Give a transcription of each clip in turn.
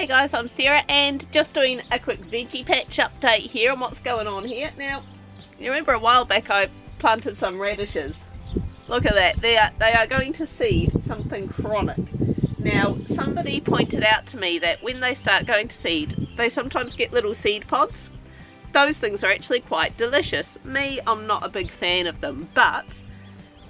Hey guys, I'm Sarah and just doing a quick veggie patch update here on what's going on here. Now, you remember a while back I planted some radishes. Look at that, they are going to seed something chronic. Now, somebody pointed out to me that when they start going to seed, they sometimes get little seed pods. Those things are actually quite delicious. Me, I'm not a big fan of them, but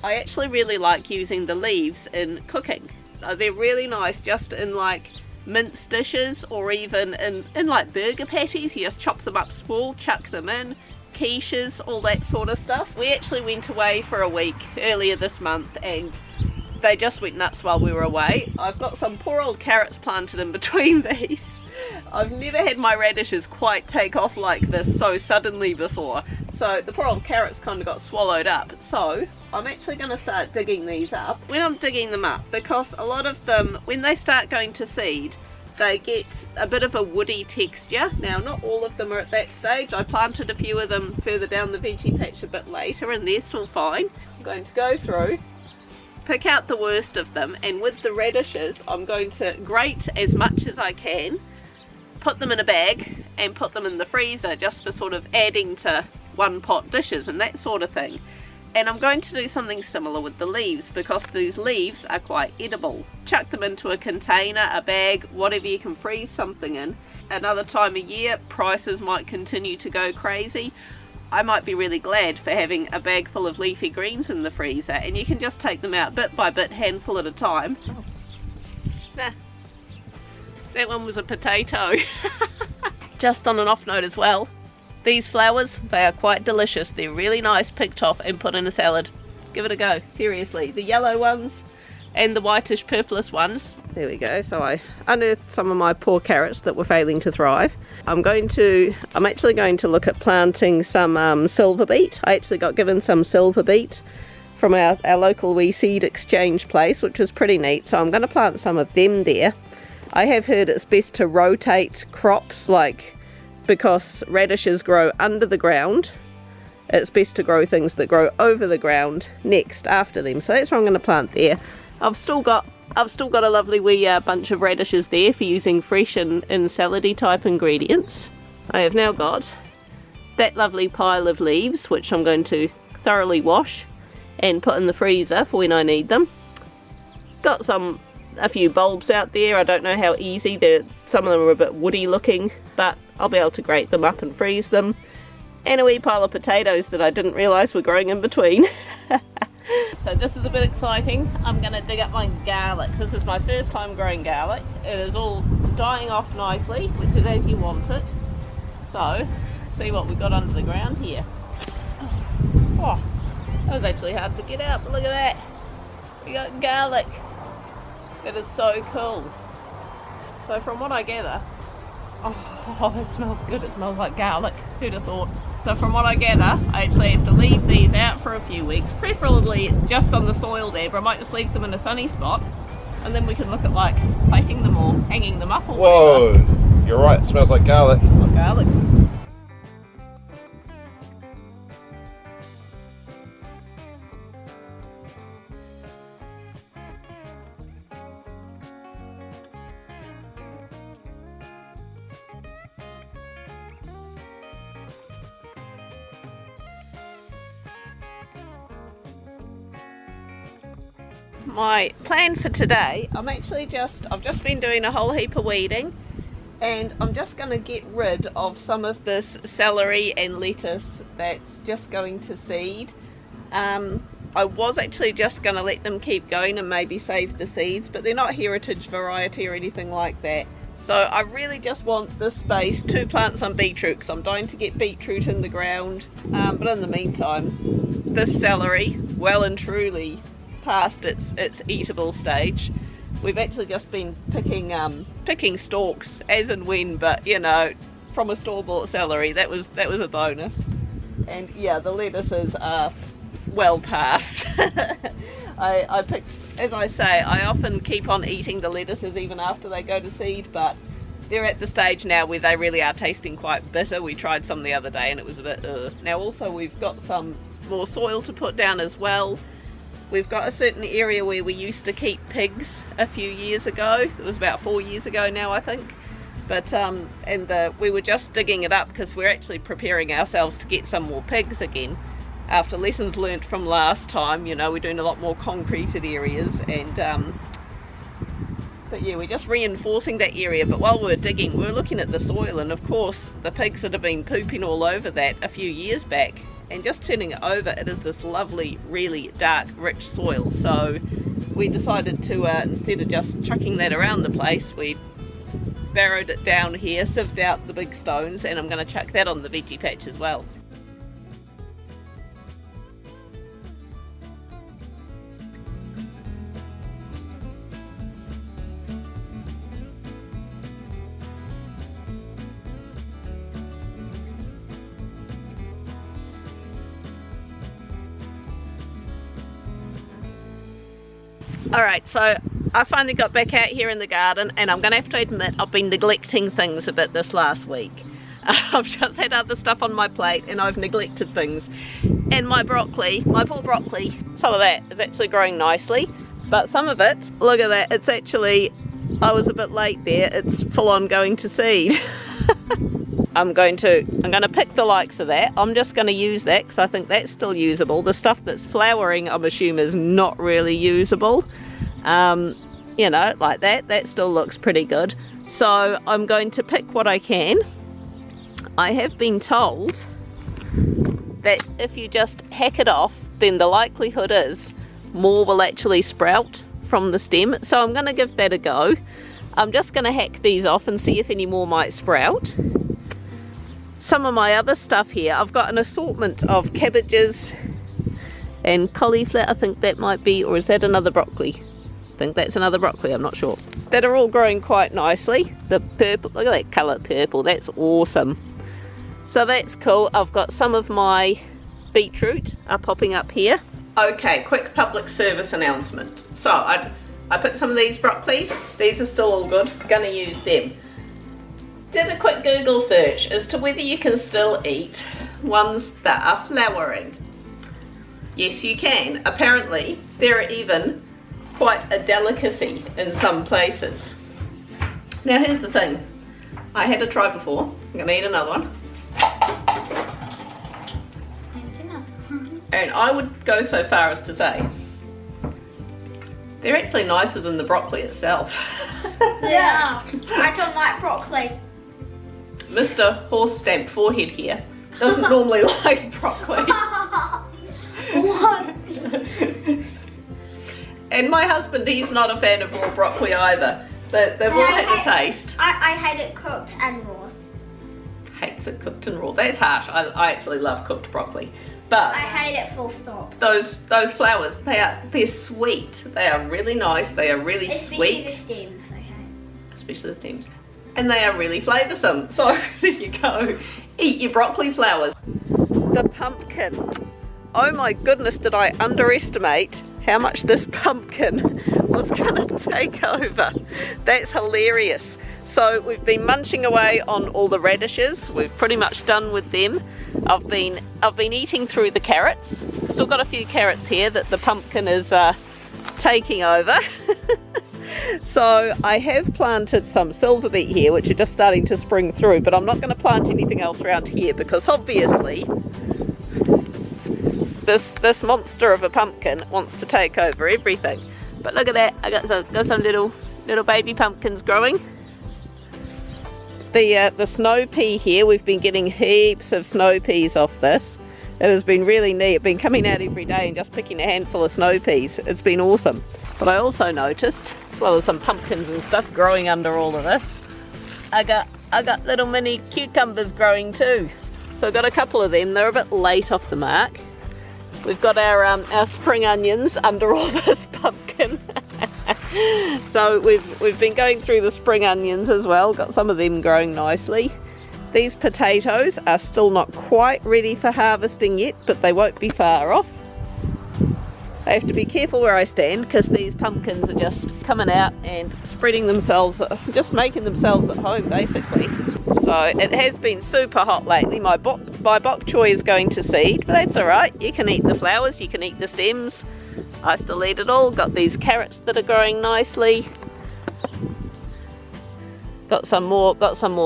I actually really like using the leaves in cooking. They're really nice just in like minced dishes or even in like burger patties. You just chop them up small, chuck them in, quiches, all that sort of stuff. We actually went away for a week earlier this month and they just went nuts while we were away. I've got some poor old carrots planted in between these. I've never had my radishes quite take off like this so suddenly before. So the poor old carrots kind of got swallowed up. So I'm actually going to start digging these up. When I'm digging them up, because a lot of them, when they start going to seed, they get a bit of a woody texture. Now, not all of them are at that stage. I planted a few of them further down the veggie patch a bit later and they're still fine. I'm going to go through, pick out the worst of them, and with the radishes I'm going to grate as much as I can, put them in a bag and put them in the freezer just for sort of adding to one pot dishes and that sort of thing. And I'm going to do something similar with the leaves because these leaves are quite edible. Chuck them into a container, a bag, whatever you can freeze something in. Another time of year, prices might continue to go crazy. I might be really glad for having a bag full of leafy greens in the freezer, and you can just take them out bit by bit, handful at a time. Oh. Nah, that one was a potato. Just on an off note as well, these flowers, they are quite delicious. They're really nice picked off and put in a salad. Give it a go, seriously. The yellow ones and the whitish purplish ones. There we go. So I unearthed some of my poor carrots that were failing to thrive. I'm actually going to look at planting some silver beet. I actually got given some silver beet from our local wee seed exchange place, which was pretty neat. So I'm going to plant some of them there. I have heard it's best to rotate crops, because radishes grow under the ground. It's best to grow things that grow over the ground next after them. So that's what I'm going to plant there. I've still got a lovely wee bunch of radishes there for using fresh and salady type ingredients. I have now got that lovely pile of leaves, which I'm going to thoroughly wash and put in the freezer for when I need them. Got a few bulbs out there. I don't know how easy some of them are a bit woody looking, but I'll be able to grate them up and freeze them. And a wee pile of potatoes that I didn't realise were growing in between. So this is a bit exciting. I'm going to dig up my garlic. This is my first time growing garlic. It is all dying off nicely, which is as you want it. So, see what we've got under the ground here. Oh, that was actually hard to get out, but look at that. We got garlic. That is so cool. So from what I gather, oh, it smells good. It smells like garlic. Who'd have thought? So from what I gather, I actually have to leave these out for a few weeks, preferably just on the soil there, but I might just leave them in a sunny spot, and then we can look at like plating them or hanging them up or whatever. Whoa, you're right, it smells like garlic. It smells like garlic. My plan for today, I've just been doing a whole heap of weeding, and I'm just going to get rid of some of this celery and lettuce that's just going to seed. I was actually just going to let them keep going and maybe save the seeds, but they're not heritage variety or anything like that. So I really just want this space to plant some beetroot, because I'm dying to get beetroot in the ground. But in the meantime, this celery, well and truly past its eatable stage. We've actually just been picking stalks as and when, but you know, from a store-bought celery, that was a bonus. And yeah, the lettuces are well past. I picked, as I say, I often keep on eating the lettuces even after they go to seed, but they're at the stage now where they really are tasting quite bitter. We tried some the other day and it was a bit Now also we've got some more soil to put down as well. We've got a certain area where we used to keep pigs a few years ago. It was about 4 years ago now, I think. But we were just digging it up because we're actually preparing ourselves to get some more pigs again. After lessons learnt from last time, you know, we're doing a lot more concreted areas, and but yeah, we're just reinforcing that area. But while we were digging, we were looking at the soil, and of course the pigs that have been pooping all over that a few years back, and just turning it over, it is this lovely, really dark, rich soil. So we decided to, instead of just chucking that around the place, we barrowed it down here, sieved out the big stones, and I'm going to chuck that on the veggie patch as well. Alright, so I finally got back out here in the garden, and I'm going to have to admit I've been neglecting things a bit this last week. I've just had other stuff on my plate and I've neglected things. And my broccoli, my poor broccoli, some of that is actually growing nicely, but some of it, look at that, it's actually, I was a bit late there, it's full on going to seed. I'm going to pick the likes of that. I'm just going to use that because I think that's still usable. The stuff that's flowering, I'm assuming, is not really usable. You know, like that still looks pretty good. So I'm going to pick what I can. I have been told that if you just hack it off, then the likelihood is more will actually sprout from the stem. So I'm going to give that a go. I'm just going to hack these off and see if any more might sprout. Some of my other stuff here, I've got an assortment of cabbages and cauliflower, I think that might be, or is that another broccoli? I think that's another broccoli, I'm not sure. That are all growing quite nicely. The purple, look at that colour purple, that's awesome. So that's cool. I've got some of my beetroot are popping up here. Okay, quick public service announcement. So I picked some of these broccolis, these are still all good, I'm gonna use them. Did a quick Google search as to whether you can still eat ones that are flowering. Yes, you can. Apparently, they're even quite a delicacy in some places. Now, here's the thing. I had a try before. I'm going to eat another one. And I would go so far as to say they're actually nicer than the broccoli itself. Yeah, I don't like broccoli. Mr. Horse Stamp Forehead here doesn't normally like broccoli. What? And my husband, he's not a fan of raw broccoli either. They've all had a taste. I hate it cooked and raw. Hates it cooked and raw. That's harsh. I actually love cooked broccoli. But I hate it full stop. Those flowers, they're sweet. They are really nice. They are really sweet. Especially the stems, I hate. Especially the stems. And they are really flavoursome. So there you go. Eat your broccoli flowers. The pumpkin. Oh my goodness, did I underestimate how much this pumpkin was going to take over. That's hilarious. So we've been munching away on all the radishes. We've pretty much done with them. I've been eating through the carrots. Still got a few carrots here that the pumpkin is taking over. So I have planted some silver beet here, which are just starting to spring through, but I'm not going to plant anything else around here because obviously this monster of a pumpkin wants to take over everything. But look at that, I got some little baby pumpkins growing. The snow pea here, we've been getting heaps of snow peas off this. It has been really neat. I've been coming out every day and just picking a handful of snow peas. It's been awesome. But I also noticed, as well as some pumpkins and stuff growing under all of this, I got little mini cucumbers growing too. So I've got a couple of them. They're a bit late off the mark. We've got our spring onions under all this pumpkin. So we've been going through the spring onions as well. Got some of them growing nicely. These potatoes are still not quite ready for harvesting yet, but they won't be far off. I have to be careful where I stand because these pumpkins are just coming out and spreading themselves, just making themselves at home basically. So it has been super hot lately. My bok choy is going to seed, but that's alright. You can eat the flowers, you can eat the stems. I still eat it all. Got these carrots that are growing nicely. Got some more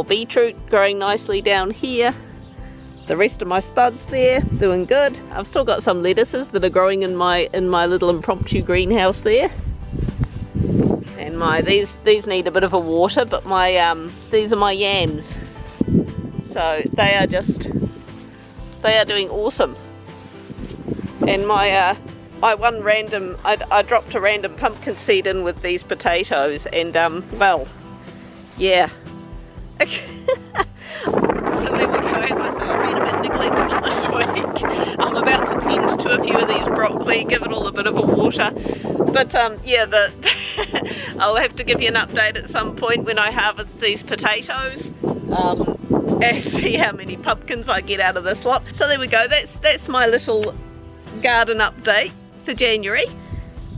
beetroot growing nicely down here. The rest of my spuds there, doing good. I've still got some lettuces that are growing in my little impromptu greenhouse there. And these need a bit of a water, but these are my yams. So they are doing awesome. And I dropped a random pumpkin seed in with these potatoes, and well, yeah. So there we go. As I say, I've been a bit neglectful this week. I'm about to tend to a few of these broccoli, give it all a bit of a water. But yeah, I'll have to give you an update at some point when I harvest these potatoes. And see how many pumpkins I get out of this lot. So there we go. That's my little garden update for January.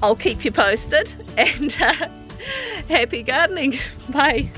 I'll keep you posted, and happy gardening. Bye.